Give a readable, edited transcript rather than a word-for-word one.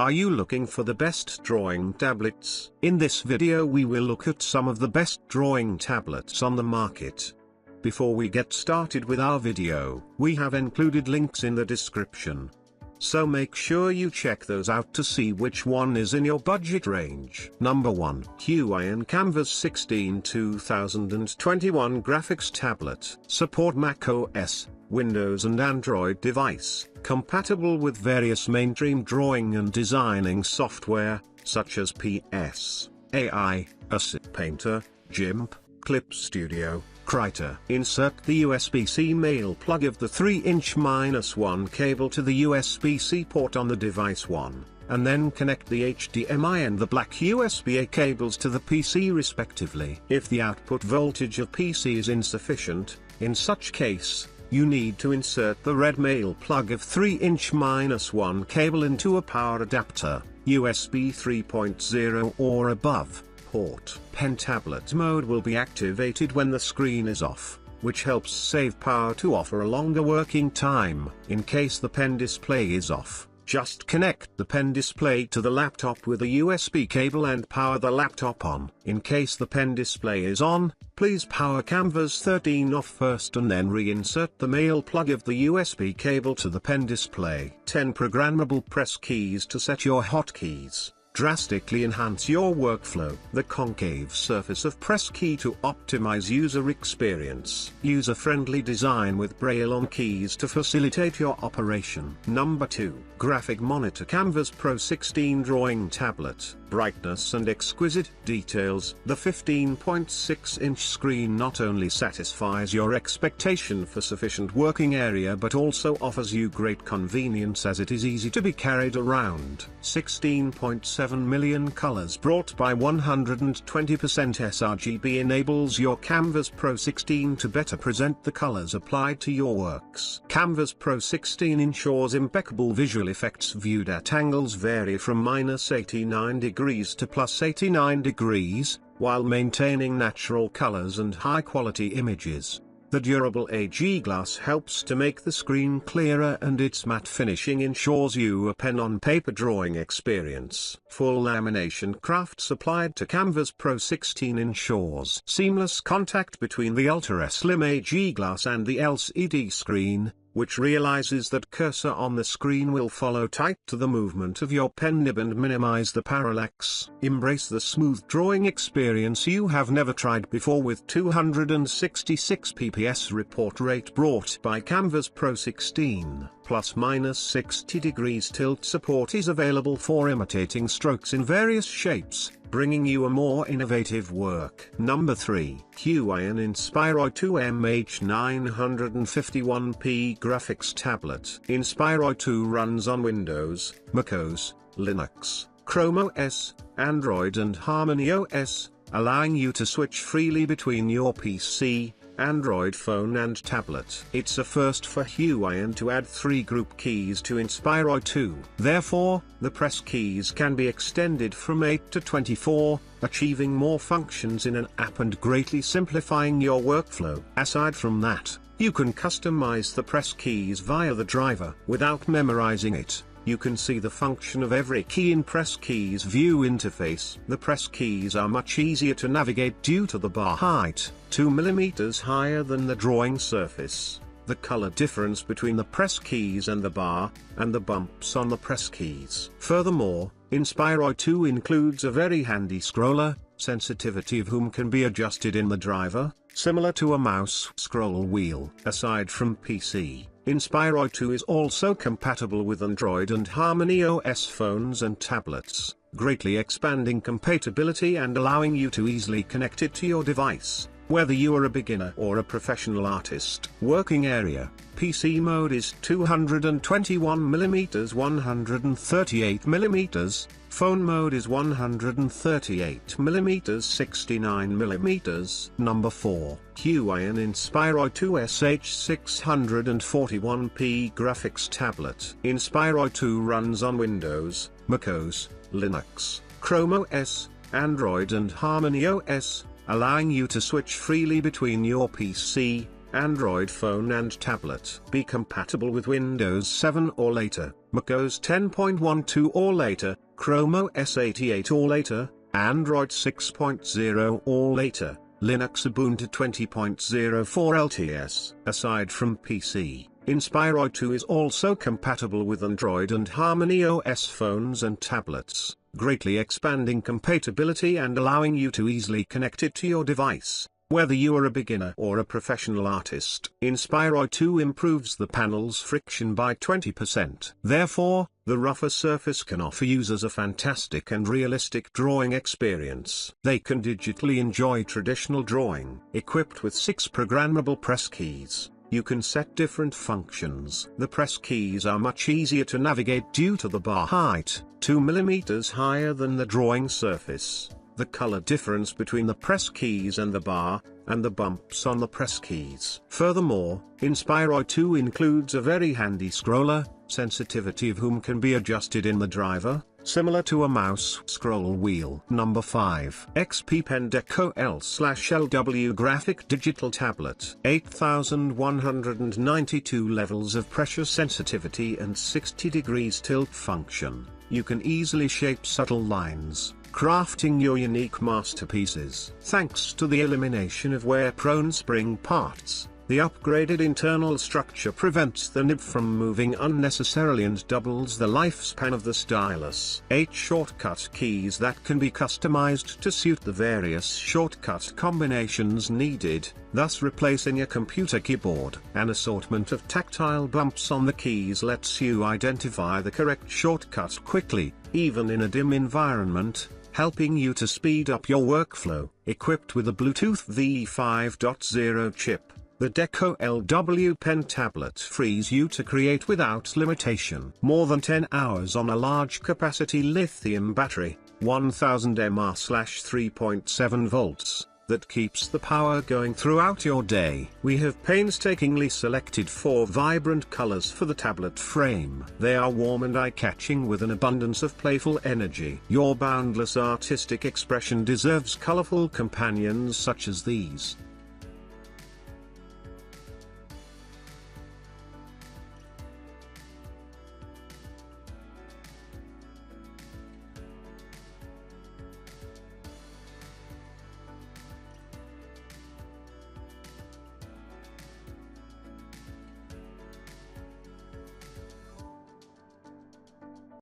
Are you looking for the best drawing tablets? In this video we will look at some of the best drawing tablets on the market. Before we get started with our video, we have included links in the description. So make sure you check those out to see which one is in your budget range. Number 1. Huion Kamvas 16 2021 Graphics Tablet. Support Mac OS, Windows and Android device. Compatible with various mainstream drawing and designing software, such as PS, AI, Asset Painter, GIMP, Clip Studio, Krita. Insert the USB-C male plug of the 3" -1 cable to the USB-C port on the device 1, and then connect the HDMI and the black USB-A cables to the PC respectively. If the output voltage of PC is insufficient, in such case, you need to insert the red male plug of 3" -1 cable into a power adapter, USB 3.0 or above, port. Pen tablet mode will be activated when the screen is off, which helps save power to offer a longer working time. In case the pen display is off, just connect the pen display to the laptop with a USB cable and power the laptop on. In case the pen display is on, please power Kamvas 13 off first and then reinsert the male plug of the USB cable to the pen display. 10 programmable press keys to set your hotkeys. Drastically enhance your workflow. The concave surface of press key to optimize user experience. User-friendly design with braille on keys to facilitate your operation. Number 2. Graphic Monitor Kamvas Pro 16 Drawing Tablet. Brightness and exquisite details. The 15.6-inch screen not only satisfies your expectation for sufficient working area but also offers you great convenience as it is easy to be carried around. 16.7 million colors brought by 120% sRGB enables your Kamvas Pro 16 to better present the colors applied to your works. Kamvas Pro 16 ensures impeccable visual effects viewed at angles vary from -89 degrees to +89 degrees, while maintaining natural colors and high-quality images. The durable AG glass helps to make the screen clearer and its matte finishing ensures you a pen-on-paper drawing experience. Full lamination crafts applied to Kamvas Pro 16 ensures seamless contact between the ultra-slim AG glass and the LCD screen, which realizes that cursor on the screen will follow tight to the movement of your pen nib and minimize the parallax. Embrace the smooth drawing experience you have never tried before with 266 pps report rate brought by Kamvas Pro 16. ±60 degrees tilt support is available for imitating strokes in various shapes, bringing you a more innovative work. Number 3. Huion Inspiroy 2 MH951p Graphics Tablet. Inspiroy 2 runs on Windows, macOS, Linux, Chrome OS, Android and Harmony OS, allowing you to switch freely between your PC, Android phone and tablet. It's a first for Huion to add 3 group keys to Inspiroy 2. Therefore, the press keys can be extended from 8 to 24, achieving more functions in an app and greatly simplifying your workflow. Aside from that, you can customize the press keys via the driver. Without memorizing it, you can see the function of every key in press keys view interface. The press keys are much easier to navigate due to the bar height, 2 mm higher than the drawing surface, the color difference between the press keys and the bar, and the bumps on the press keys. Furthermore, Inspiroy 2 includes a very handy scroller, sensitivity of whom can be adjusted in the driver, similar to a mouse scroll wheel. Aside from PC, Inspiroy 2 is also compatible with Android and Harmony OS phones and tablets, greatly expanding compatibility and allowing you to easily connect it to your device, whether you are a beginner or a professional artist. Working area. PC mode is 221mm 138mm, phone mode is 138mm 69mm. Number 4. Huion Inspiroy 2 SH641p Graphics Tablet. Inspiroy 2 runs on Windows, macOS, Linux, Chrome OS, Android and Harmony OS, allowing you to switch freely between your PC, Android phone and tablet. Be compatible with Windows 7 or later, macOS 10.12 or later, Chrome OS 88 or later, Android 6.0 or later, Linux Ubuntu 20.04 LTS. Aside from PC, Inspiroy 2 is also compatible with Android and Harmony OS phones and tablets, greatly expanding compatibility and allowing you to easily connect it to your device. Whether you are a beginner or a professional artist, Inspiroy 2 improves the panel's friction by 20%. Therefore, the rougher surface can offer users a fantastic and realistic drawing experience. They can digitally enjoy traditional drawing. Equipped with 6 programmable press keys, you can set different functions. The press keys are much easier to navigate due to the bar height, 2 mm higher than the drawing surface. The color difference between the press keys and the bar, and the bumps on the press keys. Furthermore, Inspiroy 2 includes a very handy scroller, sensitivity of whom can be adjusted in the driver, similar to a mouse scroll wheel. Number 5. XPPen Deco L/LW Graphic Digital Tablet. 8192 levels of pressure sensitivity and 60 degrees tilt function. You can easily shape subtle lines, crafting your unique masterpieces. Thanks to the elimination of wear-prone spring parts, the upgraded internal structure prevents the nib from moving unnecessarily and doubles the lifespan of the stylus. 8 shortcut keys that can be customized to suit the various shortcut combinations needed, thus replacing your computer keyboard. An assortment of tactile bumps on the keys lets you identify the correct shortcut quickly, even in a dim environment, helping you to speed up your workflow. Equipped with a Bluetooth V5.0 chip, the Deco LW Pen tablet frees you to create without limitation. More than 10 hours on a large capacity lithium battery, 1000 mAh/3.7 volts, that keeps the power going throughout your day. We have painstakingly selected 4 vibrant colors for the tablet frame. They are warm and eye-catching with an abundance of playful energy. Your boundless artistic expression deserves colorful companions such as these.